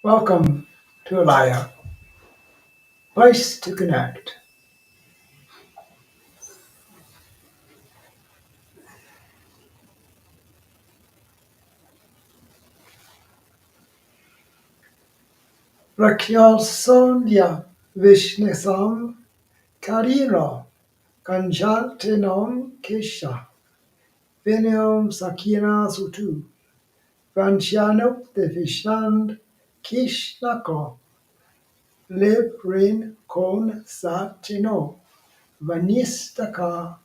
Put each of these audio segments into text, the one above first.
Welcome to Alaya, place to connect. Rakyal Sondhya Vishnesam Kariro Kanjaltenom Kesha Vinyam Sakina Sutu Vanshanop de Vishland Kishnako Lib Rin Kon Satino Vanistaka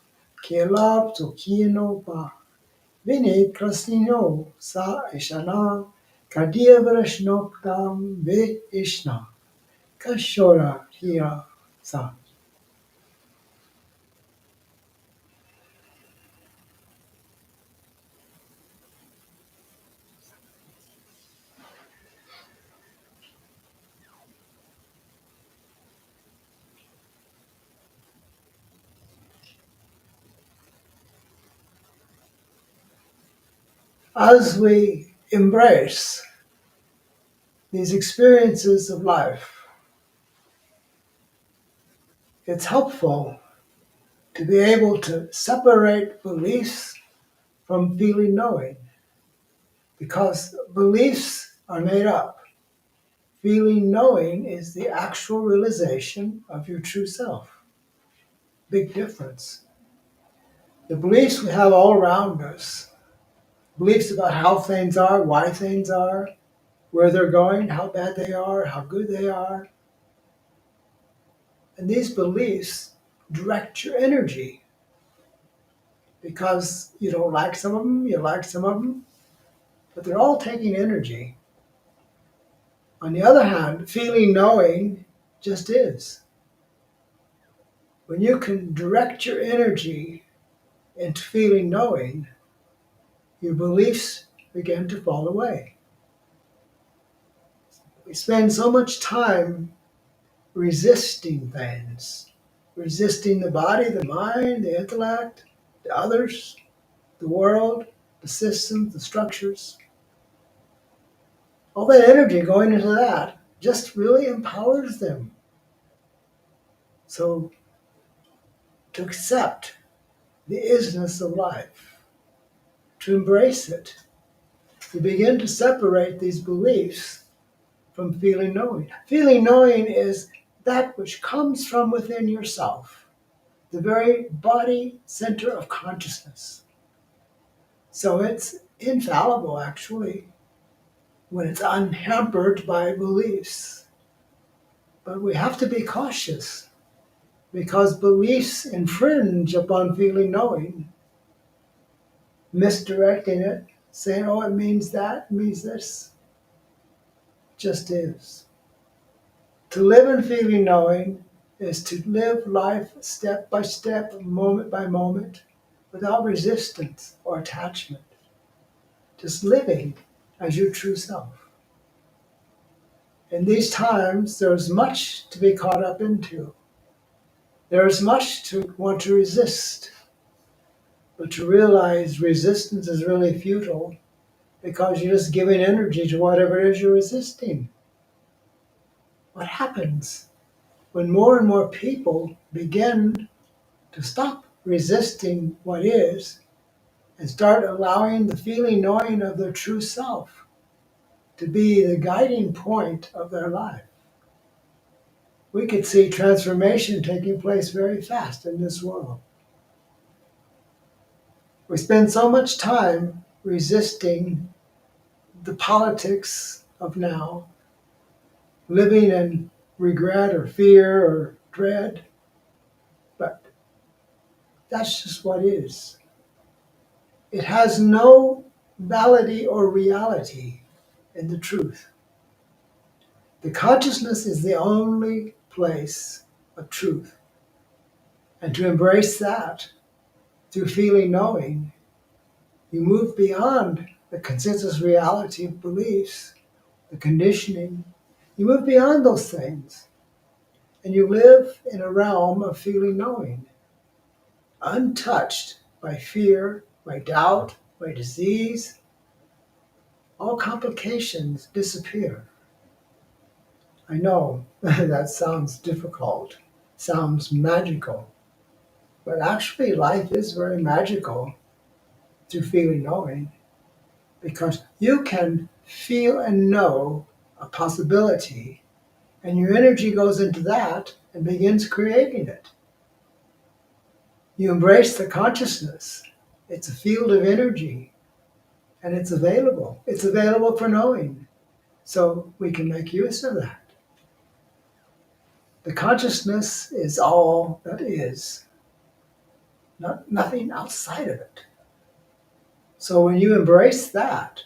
Kelab Sukino Ba Vini Krasnino Sa Ishana Kadievrashnoktam Ve Ishna Kashora Hira Sa. As we embrace these experiences of life, it's helpful to be able to separate beliefs from feeling knowing, because beliefs are made up. Feeling knowing is the actual realization of your true self. Big difference. The beliefs we have all around us, beliefs about how things are, why things are, where they're going, how bad they are, how good they are. And these beliefs direct your energy, because you don't like some of them, you like some of them, but they're all taking energy. On the other hand, feeling knowing just is. When you can direct your energy into feeling knowing, your beliefs begin to fall away. We spend so much time resisting things, resisting the body, the mind, the intellect, the others, the world, the systems, the structures. All that energy going into that just really empowers them. So to accept the isness of life, to embrace it, to begin to separate these beliefs from feeling knowing. Feeling knowing is that which comes from within yourself, the very body center of consciousness. So it's infallible, actually, when it's unhampered by beliefs. But we have to be cautious, because beliefs infringe upon feeling knowing, misdirecting it, saying, oh, it means that, it means this. It just is. To live in feeling knowing is to live life step by step, moment by moment, without resistance or attachment. Just living as your true self. In these times, there's much to be caught up into. There is much to want to resist, but to realize resistance is really futile, because you're just giving energy to whatever it is you're resisting. What happens when more and more people begin to stop resisting what is and start allowing the feeling knowing of their true self to be the guiding point of their life? We could see transformation taking place very fast in this world. We spend so much time resisting the politics of now, living in regret or fear or dread, but that's just what is. It has no validity or reality in the truth. The consciousness is the only place of truth. And to embrace that through feeling knowing, you move beyond the consensus reality of beliefs, the conditioning. You move beyond those things, and you live in a realm of feeling knowing, untouched by fear, by doubt, by disease. All complications disappear. I know that sounds difficult, sounds magical, but actually life is very magical through feeling knowing because you can feel and know a possibility and your energy goes into that and begins creating it. You embrace the consciousness. It's a field of energy and it's available. It's available for knowing. So we can make use of that. The consciousness is all that is, nothing outside of it. So when you embrace that,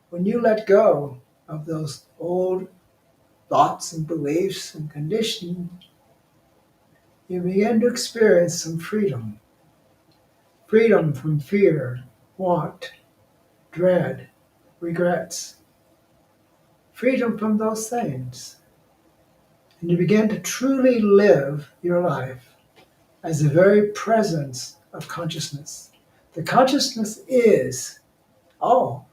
when you let go of those old thoughts and beliefs and conditioning, you begin to experience some freedom. Freedom from fear, want, dread, regrets. Freedom from those things. And you begin to truly live your life as the very presence of consciousness. The consciousness is all.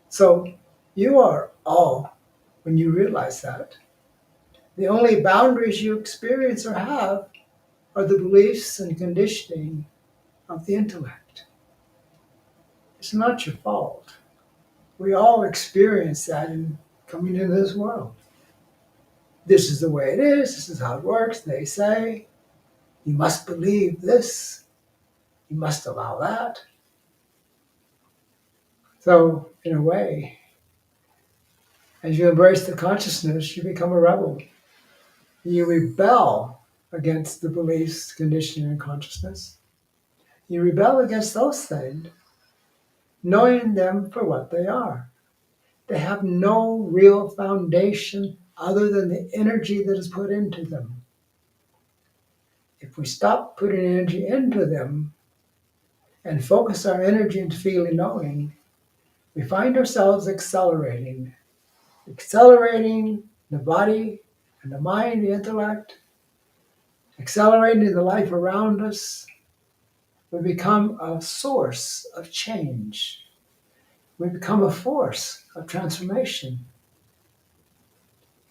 So you are all when you realize that. The only boundaries you experience or have are the beliefs and conditioning of the intellect. It's not your fault. We all experience that in coming into this world. This is the way it is, this is how it works, they say. You must believe this, you must allow that. So, in a way, as you embrace the consciousness, you become a rebel. You rebel against the beliefs, conditioning, and consciousness. You rebel against those things, knowing them for what they are. They have no real foundation other than the energy that is put into them. If we stop putting energy into them and focus our energy into feeling knowing, we find ourselves accelerating the body and the mind, the intellect, accelerating the life around us. We become a source of change. We become a force of transformation.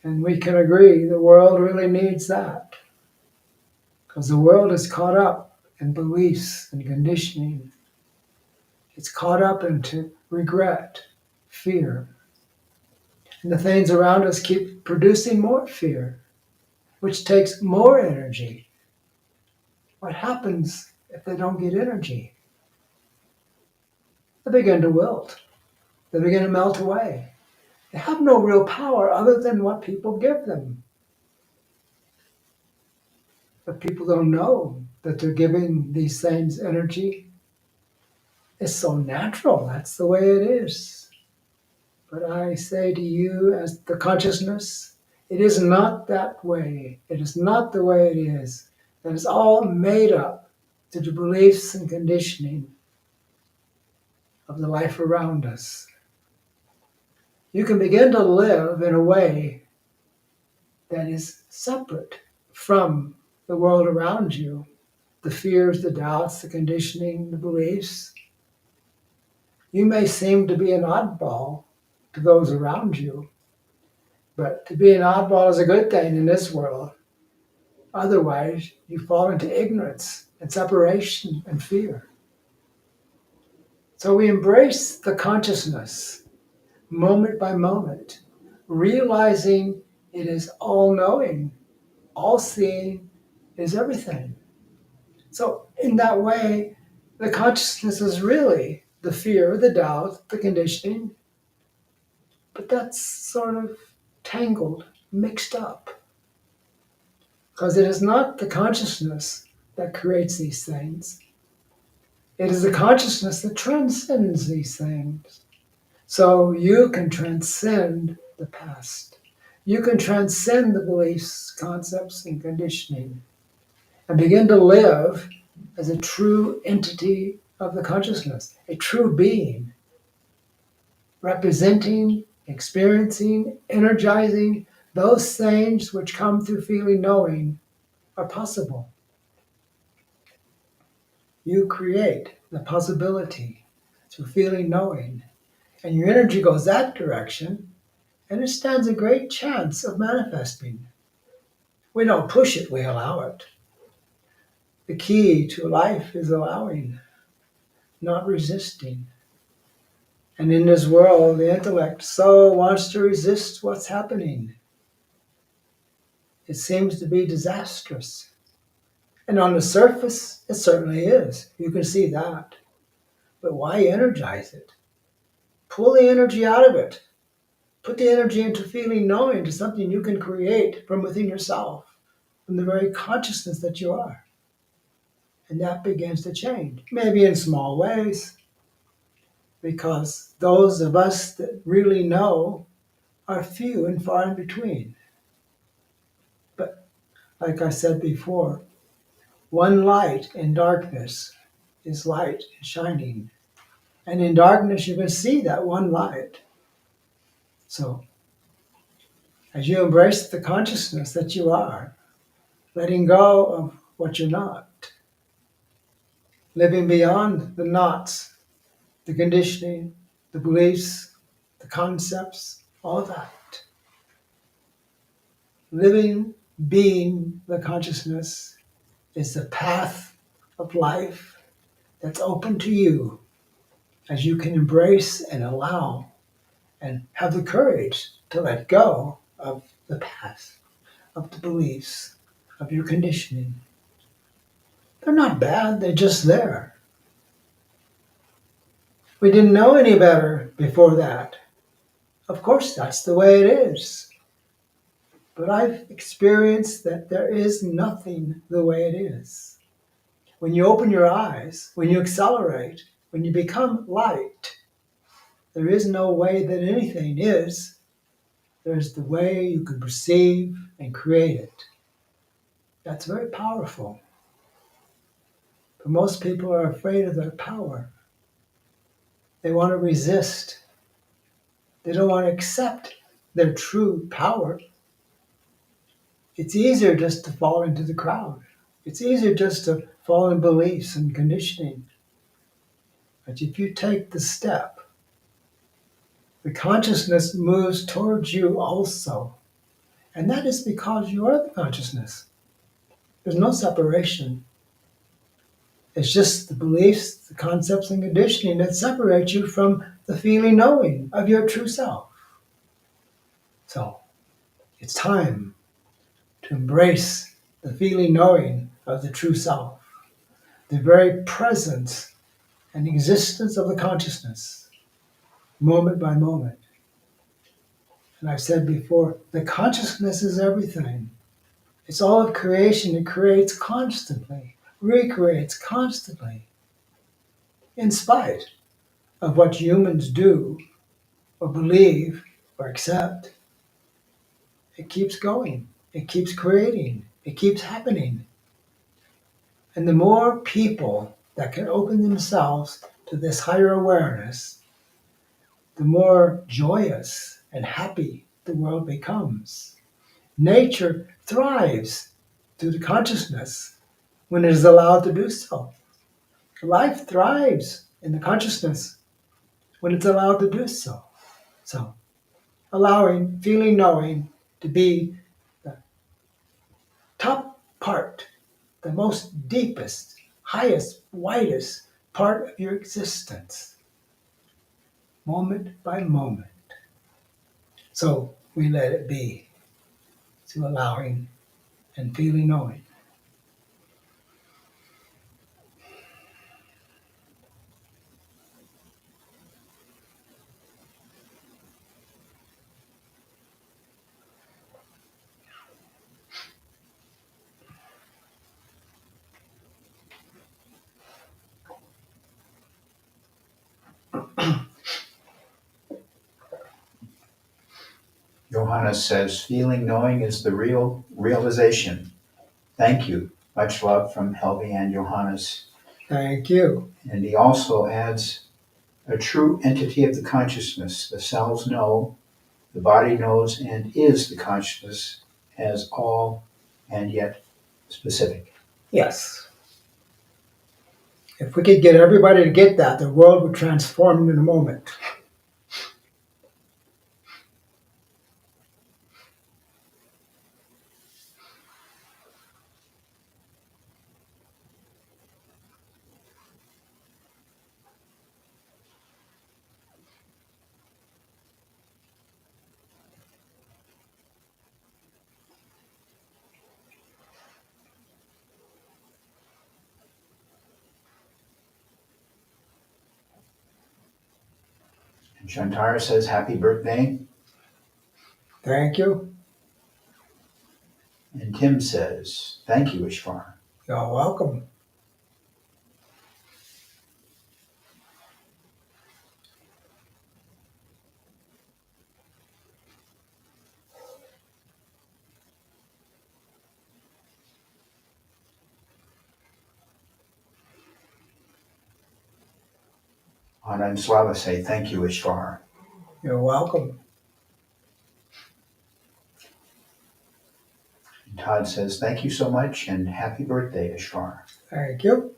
And we can agree the world really needs that because the world is caught up in beliefs and conditioning. It's caught up into regret, fear. And the things around us keep producing more fear, which takes more energy. What happens if they don't get energy? They begin to wilt. They begin to melt away. They have no real power other than what people give them. But people don't know that they're giving these things energy. It's so natural. That's the way it is. But I say to you, as the consciousness, it is not that way. It is not the way it is. That is all made up to the beliefs and conditioning of the life around us. You can begin to live in a way that is separate from the world around you, the fears, the doubts, the conditioning, the beliefs. You may seem to be an oddball to those around you, but to be an oddball is a good thing in this world. Otherwise, you fall into ignorance and separation and fear. So we embrace the consciousness moment by moment, realizing it is all-knowing, all-seeing, is everything. So in that way, the consciousness is really the fear, the doubt, the conditioning, but that's sort of tangled, mixed up. Because it is not the consciousness that creates these things. It is the consciousness that transcends these things. So you can transcend the past. You can transcend the beliefs, concepts, and conditioning and begin to live as a true entity of the consciousness, a true being, representing, experiencing, energizing those things which come through feeling knowing are possible. You create the possibility through feeling knowing, and your energy goes that direction, and it stands a great chance of manifesting. We don't push it, we allow it. The key to life is allowing, not resisting. And in this world, the intellect so wants to resist what's happening. It seems to be disastrous. And on the surface, it certainly is. You can see that. But why energize it? Pull the energy out of it. Put the energy into feeling knowing, to something you can create from within yourself, from the very consciousness that you are. And that begins to change, maybe in small ways, because those of us that really know are few and far in between. But like I said before, one light in darkness is light shining. And in darkness, you can see that one light. So, as you embrace the consciousness that you are, letting go of what you're not, living beyond the knots, the conditioning, the beliefs, the concepts, all that. Living, being the consciousness is the path of life that's open to you as you can embrace and allow and have the courage to let go of the past, of the beliefs, of your conditioning. They're not bad, they're just there. We didn't know any better before that. Of course, that's the way it is. But I've experienced that there is nothing the way it is. When you open your eyes, when you accelerate, when you become light, there is no way that anything is. There's the way you can perceive and create it. That's very powerful. But most people are afraid of their power. They want to resist. They don't want to accept their true power. It's easier just to fall into the crowd. It's easier just to fall in beliefs and conditioning. But if you take the step, the consciousness moves towards you also. And that is because you are the consciousness. There's no separation. It's just the beliefs, the concepts, and conditioning that separate you from the feeling knowing of your true self. So it's time to embrace the feeling knowing of the true self, the very presence and existence of the consciousness, moment by moment. And I've said before, the consciousness is everything. It's all of creation. It creates constantly, recreates constantly, in spite of what humans do or believe or accept. It keeps going. It keeps creating. It keeps happening. And the more people that can open themselves to this higher awareness, the more joyous and happy the world becomes. Nature thrives through the consciousness when it is allowed to do so. Life thrives in the consciousness when it's allowed to do so. So, allowing, feeling, knowing to be the top part, the most deepest, highest, widest part of your existence, moment by moment. So we let it be, to allowing and feeling knowing. Johannes says, feeling knowing is the real realization. Thank you. Much love from Helvi and Johannes. Thank you. And he also adds, a true entity of the consciousness. The cells know, the body knows, and is the consciousness as all and yet specific. Yes. If we could get everybody to get that, the world would transform in a moment. And Shantara says, happy birthday. Thank you. And Tim says, thank you, Ishvara. You're welcome. Anna and Slava say, thank you, Ishvara. You're welcome. And Todd says, thank you so much and happy birthday, Ishvara. Thank you.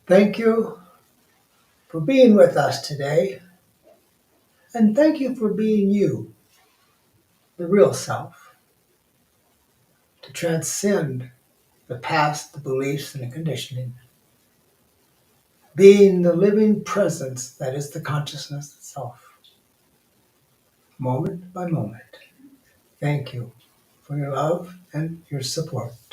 Thank you for being with us today. And thank you for being you, the real self, to transcend the past, the beliefs, and the conditioning. Being the living presence that is the consciousness itself, moment by moment. Thank you for your love and your support.